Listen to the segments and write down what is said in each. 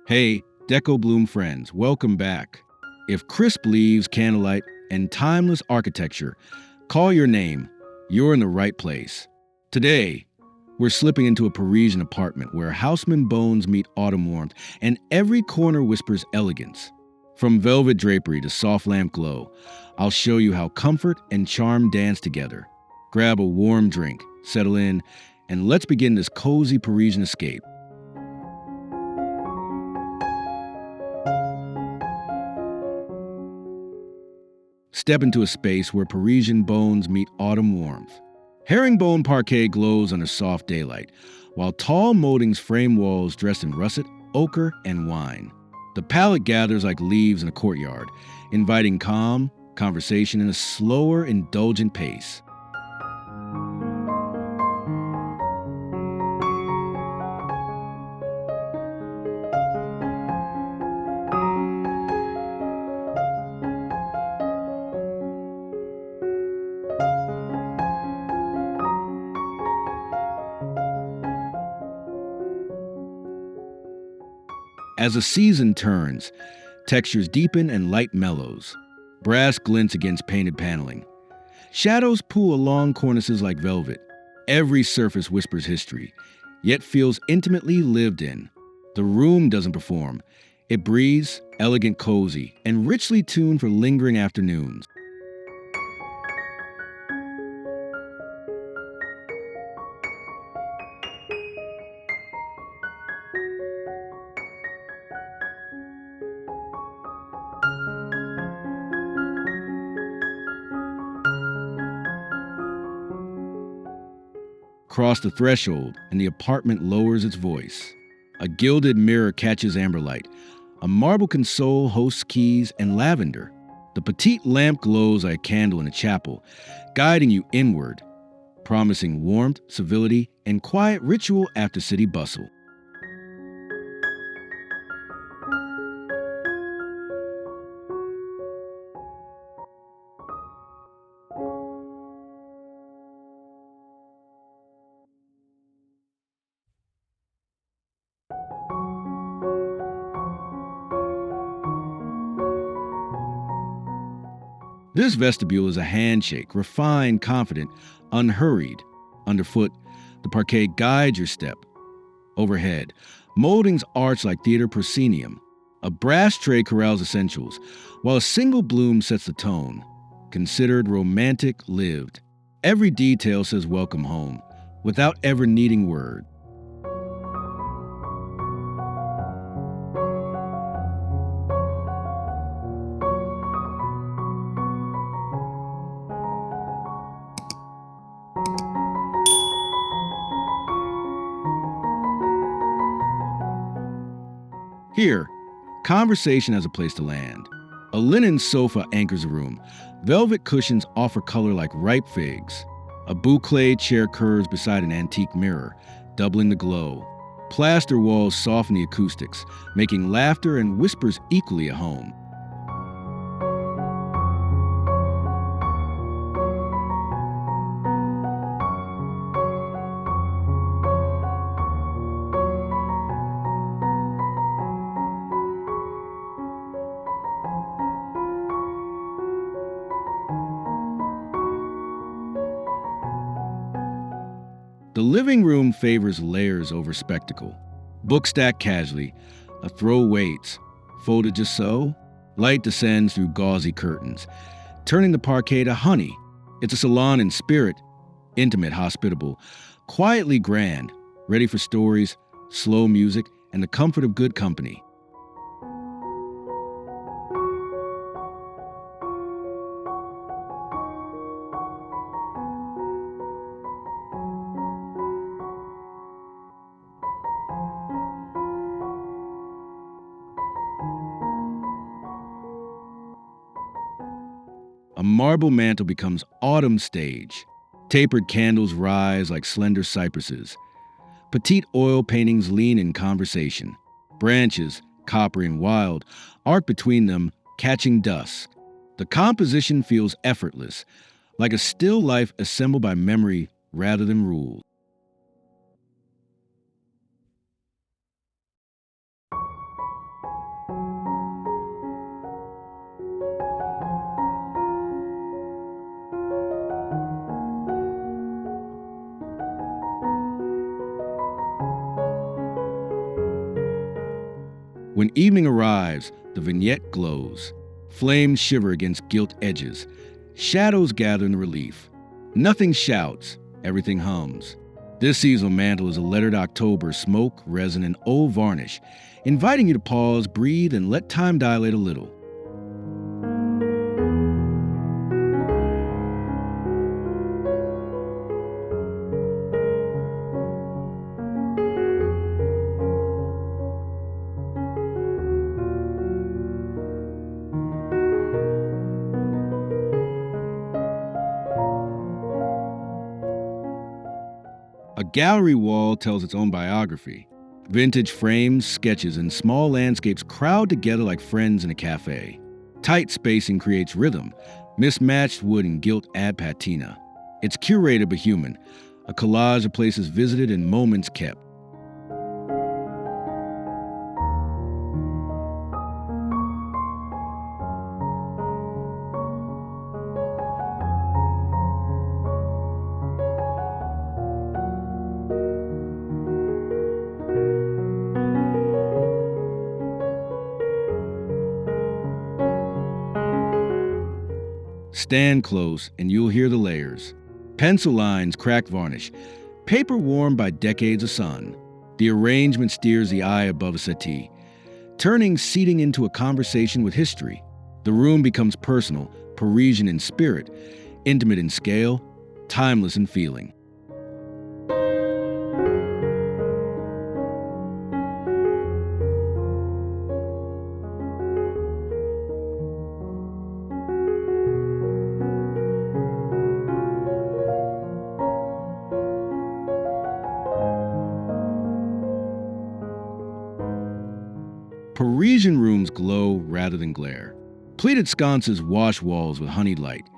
Hey, Decobloom friends, welcome back. If crisp leaves, candlelight, and timeless architecture call your name, you're in the right place. Today, we're slipping into a Parisian apartment where Haussmann bones meet autumn warmth, and every corner whispers elegance. From velvet drapery to soft lamp glow, I'll show you how comfort and charm dance together. Grab a warm drink, settle in, and let's begin this cozy Parisian escape. Step into a space where Parisian bones meet autumn warmth. Herringbone parquet glows under soft daylight, while tall mouldings frame walls dressed in russet, ochre, and wine. The palette gathers like leaves in a courtyard, inviting calm, conversation, and a slower, indulgent pace. As the season turns, textures deepen and light mellows. Brass glints against painted paneling. Shadows pool along cornices like velvet. Every surface whispers history, yet feels intimately lived in. The room doesn't perform. It breathes, elegant, cozy, and richly tuned for lingering afternoons. Cross the threshold, and the apartment lowers its voice. A gilded mirror catches amber light. A marble console hosts keys and lavender. The petite lamp glows like a candle in a chapel, guiding you inward, promising warmth, civility, and quiet ritual after city bustle. This vestibule is a handshake, refined, confident, unhurried. Underfoot, the parquet guides your step. Overhead, moldings arch like theater proscenium. A brass tray corrals essentials, while a single bloom sets the tone. Considered romantic, lived. Every detail says welcome home, without ever needing word. Here, conversation has a place to land. A linen sofa anchors the room. Velvet cushions offer color like ripe figs. A bouclé chair curves beside an antique mirror, doubling the glow. Plaster walls soften the acoustics, making laughter and whispers equally at home. The living room favors layers over spectacle. Book stacked casually, a throw waits. Folded just so, light descends through gauzy curtains, turning the parquet to honey. It's a salon in spirit, intimate, hospitable, quietly grand, ready for stories, slow music, and the comfort of good company. A marble mantel becomes autumn stage. Tapered candles rise like slender cypresses. Petite oil paintings lean in conversation. Branches, coppery and wild, arc between them, catching dusk. The composition feels effortless, like a still life assembled by memory rather than rule. When evening arrives, the vignette glows. Flames shiver against gilt edges. Shadows gather in the relief. Nothing shouts, everything hums. This seasonal mantel is a lettered October smoke, resin, and old varnish, inviting you to pause, breathe, and let time dilate a little. A gallery wall tells its own biography. Vintage frames, sketches, and small landscapes crowd together like friends in a cafe. Tight spacing creates rhythm. Mismatched wood and gilt add patina. It's curated but human, a collage of places visited and moments kept. Stand close and you'll hear the layers. Pencil lines crack varnish, paper warmed by decades of sun. The arrangement steers the eye above a settee, turning seating into a conversation with history. The room becomes personal, Parisian in spirit, intimate in scale, timeless in feeling. Parisian rooms glow rather than glare. Pleated sconces wash walls with honeyed light.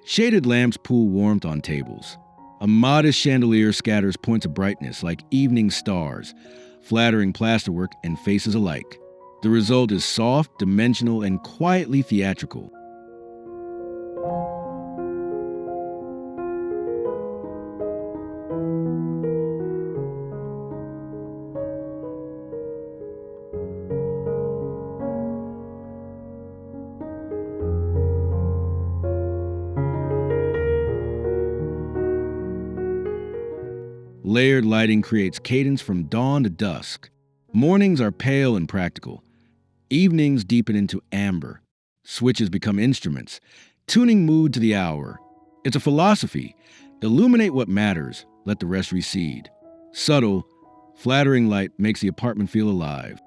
Shaded lamps pool warmth on tables. A modest chandelier scatters points of brightness like evening stars, flattering plasterwork and faces alike. The result is soft, dimensional, and quietly theatrical. Layered lighting creates cadence from dawn to dusk. Mornings are pale and practical. Evenings deepen into amber. Switches become instruments, tuning mood to the hour. It's a philosophy. Illuminate what matters, let the rest recede. Subtle, flattering light makes the apartment feel alive.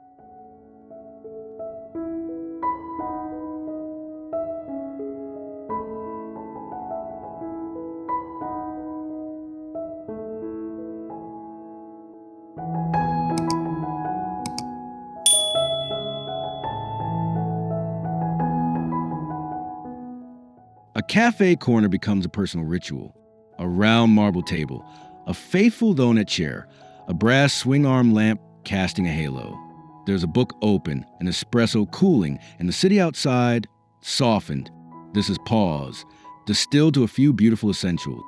A Café Corner becomes a personal ritual. A round marble table, a faithful donut chair, a brass swing-arm lamp casting a halo. There's a book open, an espresso cooling, and the city outside, softened. This is pause, distilled to a few beautiful essentials.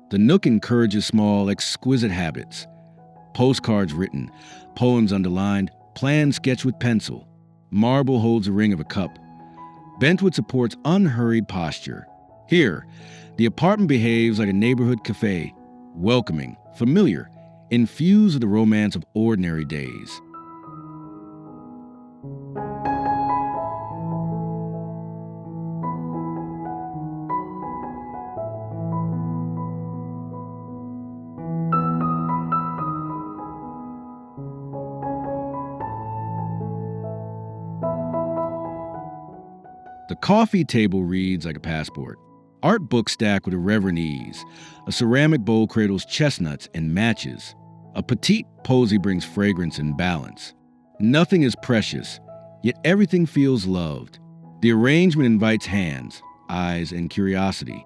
The nook encourages small, exquisite habits. Postcards written, poems underlined, plans sketched with pencil. Marble holds the ring of a cup. Bentwood supports unhurried posture. Here, the apartment behaves like a neighborhood cafe, welcoming, familiar, infused with the romance of ordinary days. The coffee table reads like a passport. Art book stacked with a reverent ease. A ceramic bowl cradles chestnuts and matches. A petite posy brings fragrance and balance. Nothing is precious, yet everything feels loved. The arrangement invites hands, eyes, and curiosity.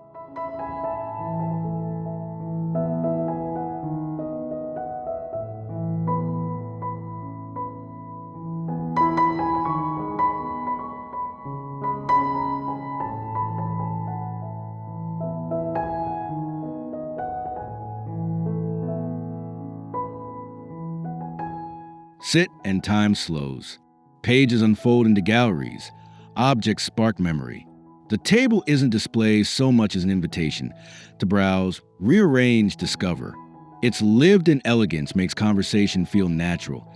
sit and time slows. Pages unfold into galleries. Objects spark memory. The table isn't displayed so much as an invitation to browse, rearrange, discover. Its lived-in elegance makes conversation feel natural,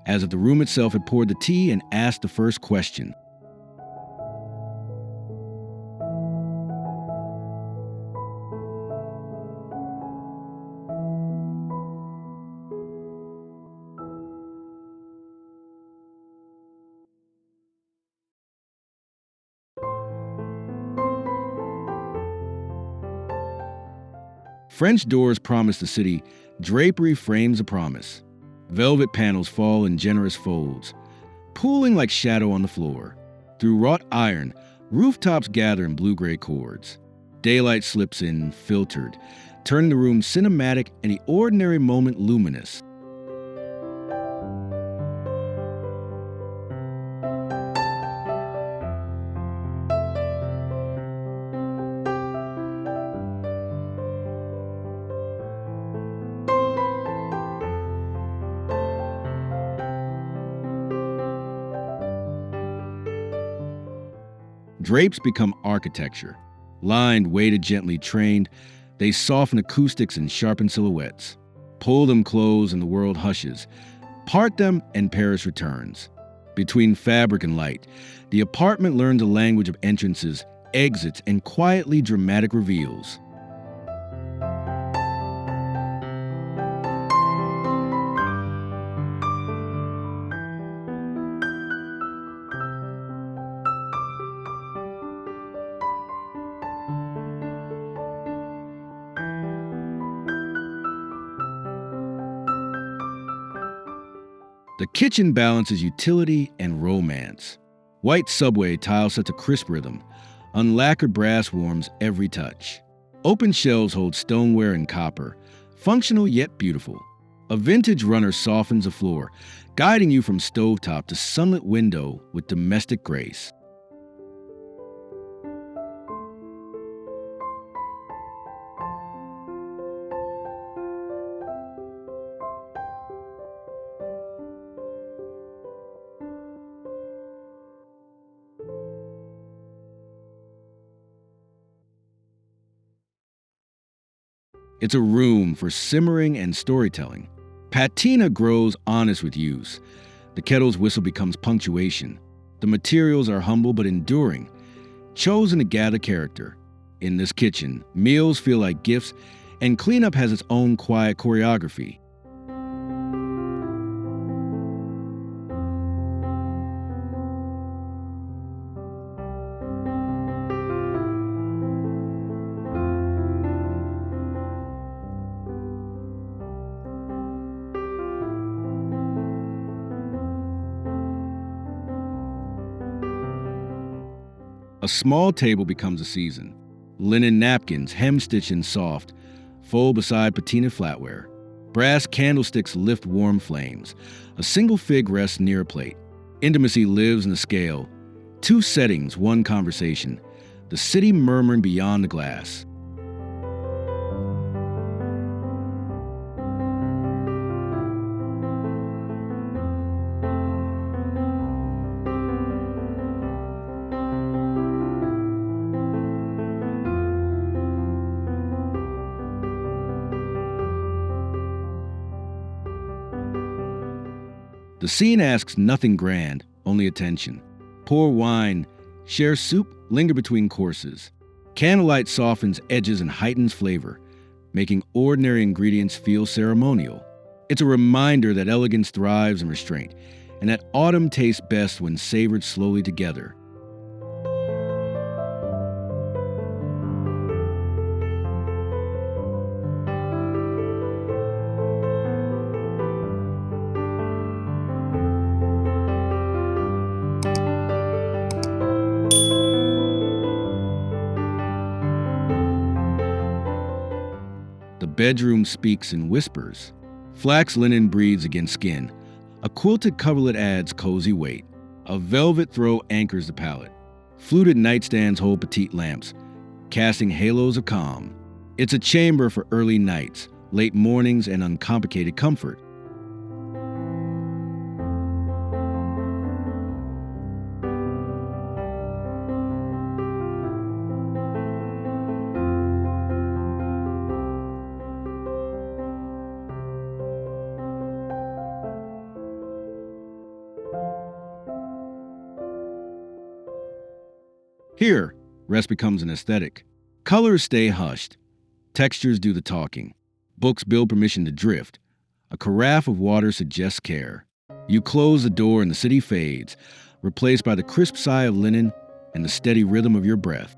as if the room itself had poured the tea and asked the first question. French doors promise the city. Drapery frames a promise. Velvet panels fall in generous folds, pooling like shadow on the floor. Through wrought iron, rooftops gather in blue-gray chords. Daylight slips in, filtered, turning the room cinematic and the ordinary moment luminous. Drapes become architecture. Lined, weighted, gently trained, they soften acoustics and sharpen silhouettes. Pull them close and the world hushes. Part them and Paris returns. Between fabric and light, the apartment learns a language of entrances, exits, and quietly dramatic reveals. The kitchen balances utility and romance. White subway tile sets a crisp rhythm. Unlacquered brass warms every touch. Open shelves hold stoneware and copper, functional yet beautiful. A vintage runner softens the floor, guiding you from stovetop to sunlit window with domestic grace. It's a room for simmering and storytelling. Patina grows honest with use. The kettle's whistle becomes punctuation. The materials are humble but enduring, chosen to gather character. In this kitchen, meals feel like gifts, and cleanup has its own quiet choreography. A small table becomes a season. Linen napkins, hem-stitched and soft, fold beside patina flatware. Brass candlesticks lift warm flames. A single fig rests near a plate. Intimacy lives in the scale. Two settings, one conversation. The city murmuring beyond the glass. The scene asks nothing grand, only attention. Pour wine, share soup, linger between courses. Candlelight softens edges and heightens flavor, making ordinary ingredients feel ceremonial. It's a reminder that elegance thrives in restraint, and that autumn tastes best when savored slowly together. The bedroom speaks in whispers. Flax linen breathes against skin. A quilted coverlet adds cozy weight. A velvet throw anchors the palette. Fluted nightstands hold petite lamps, casting halos of calm. It's a chamber for early nights, late mornings, and uncomplicated comfort. Here, rest becomes an aesthetic. Colors stay hushed. Textures do the talking. Books build permission to drift. A carafe of water suggests care. You close the door and the city fades, replaced by the crisp sigh of linen and the steady rhythm of your breath.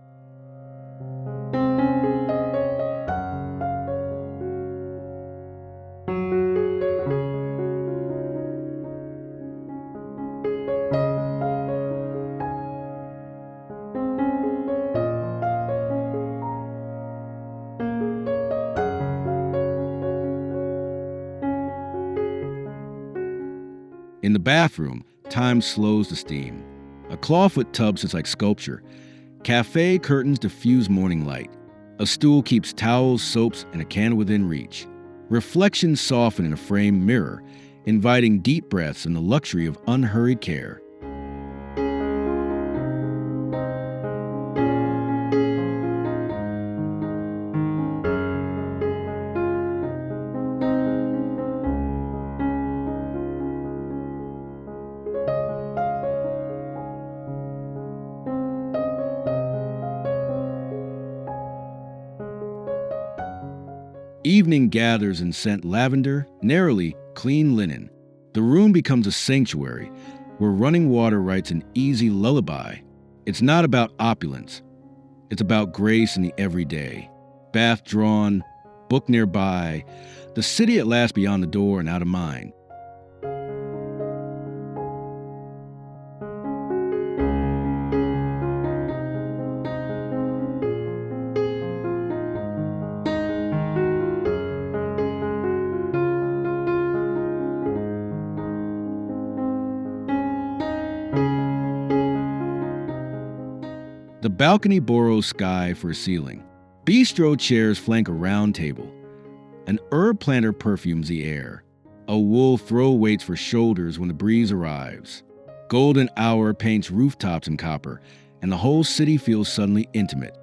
In the bathroom, time slows the steam. A clawfoot tub sits like sculpture. Cafe curtains diffuse morning light. A stool keeps towels, soaps, and a candle within reach. Reflections soften in a framed mirror, inviting deep breaths and the luxury of unhurried care. Evening gathers in scent lavender, narrowly clean linen. The room becomes a sanctuary where running water writes an easy lullaby. It's not about opulence. It's about grace in the everyday. Bath drawn, book nearby, the city at last beyond the door and out of mind. The balcony borrows sky for a ceiling. Bistro chairs flank a round table. An herb planter perfumes the air. A wool throw waits for shoulders when the breeze arrives. Golden hour paints rooftops in copper, and the whole city feels suddenly intimate.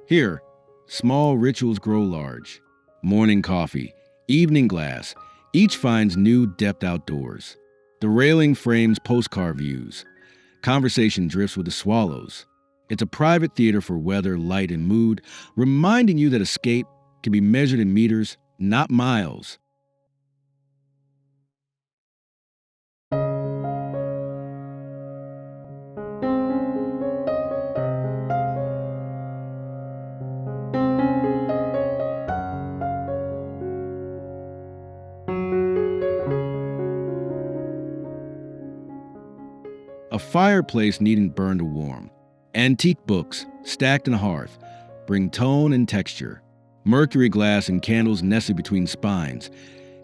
Here, small rituals grow large. Morning coffee, evening glass, each finds new depth outdoors. The railing frames postcard views. Conversation drifts with the swallows. It's a private theater for weather, light, and mood, reminding you that escape can be measured in meters, not miles. A fireplace needn't burn to warm. Antique books, stacked in a hearth, bring tone and texture. Mercury glass and candles nested between spines,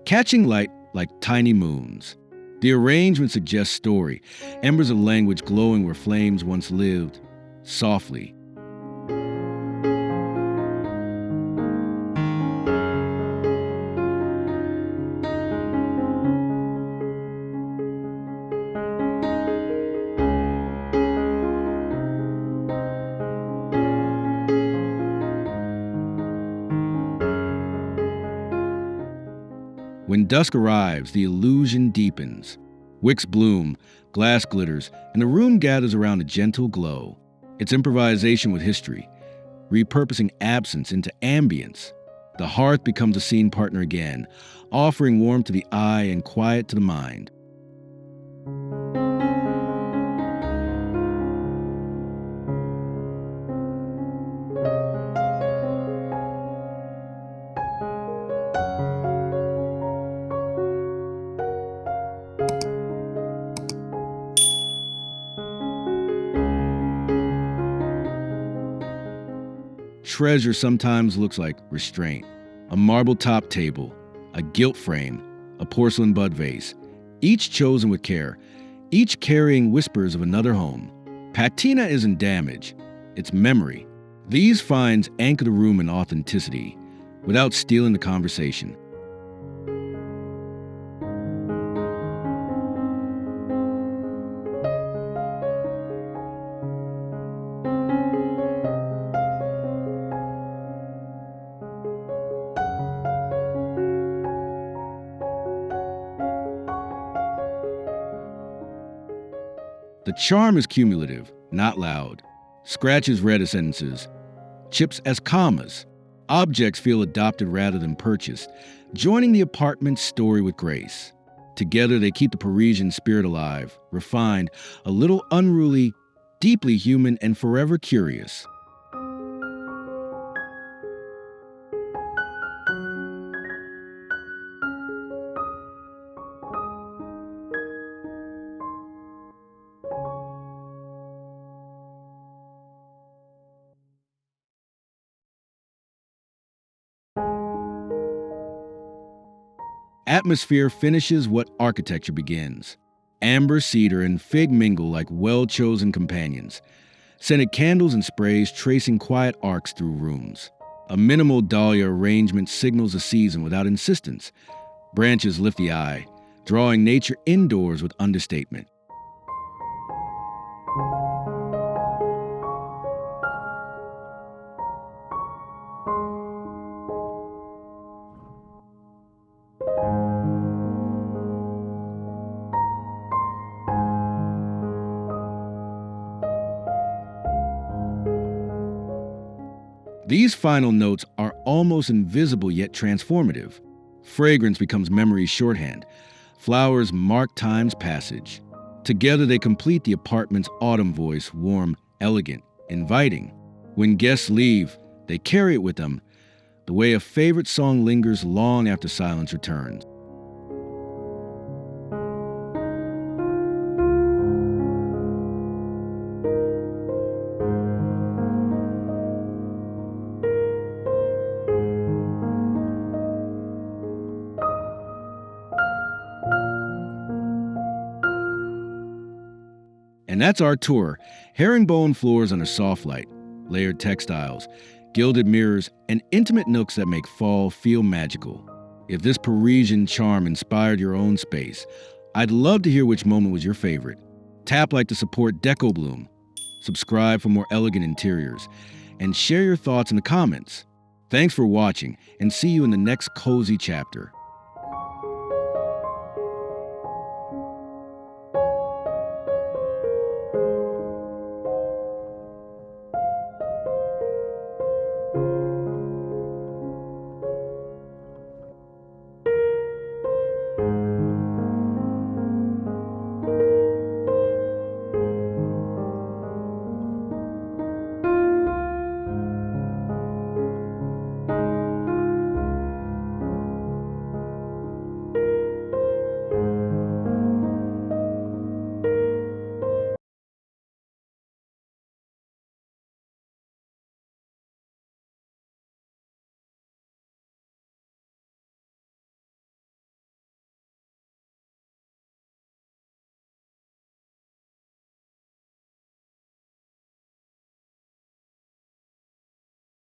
catching light like tiny moons. The arrangement suggests story, embers of language glowing where flames once lived, softly. When dusk arrives, the illusion deepens. Wicks bloom, glass glitters, and the room gathers around a gentle glow. It's improvisation with history, repurposing absence into ambience. The hearth becomes a scene partner again, offering warmth to the eye and quiet to the mind. Treasure sometimes looks like restraint. A marble-top table, a gilt frame, a porcelain bud vase, each chosen with care, each carrying whispers of another home. Patina isn't damage, it's memory. These finds anchor the room in authenticity, without stealing the conversation. The charm is cumulative, not loud. Scratches reticences, chips as commas. Objects feel adopted rather than purchased, joining the apartment's story with grace. Together, they keep the Parisian spirit alive, refined, a little unruly, deeply human, and forever curious. Atmosphere finishes what architecture begins. Amber, cedar, and fig mingle like well-chosen companions. Scented candles and sprays tracing quiet arcs through rooms. A minimal dahlia arrangement signals a season without insistence. Branches lift the eye, drawing nature indoors with understatement. These final notes are almost invisible yet transformative. Fragrance becomes memory's shorthand. Flowers mark time's passage. Together they complete the apartment's autumn voice, warm, elegant, inviting. When guests leave, they carry it with them, the way a favorite song lingers long after silence returns. And that's our tour. Herringbone floors under soft light, layered textiles, gilded mirrors, and intimate nooks that make fall feel magical. If this Parisian charm inspired your own space, I'd love to hear which moment was your favorite. Tap like to support Decobloom, subscribe for more elegant interiors, and share your thoughts in the comments. Thanks for watching, and see you in the next cozy chapter.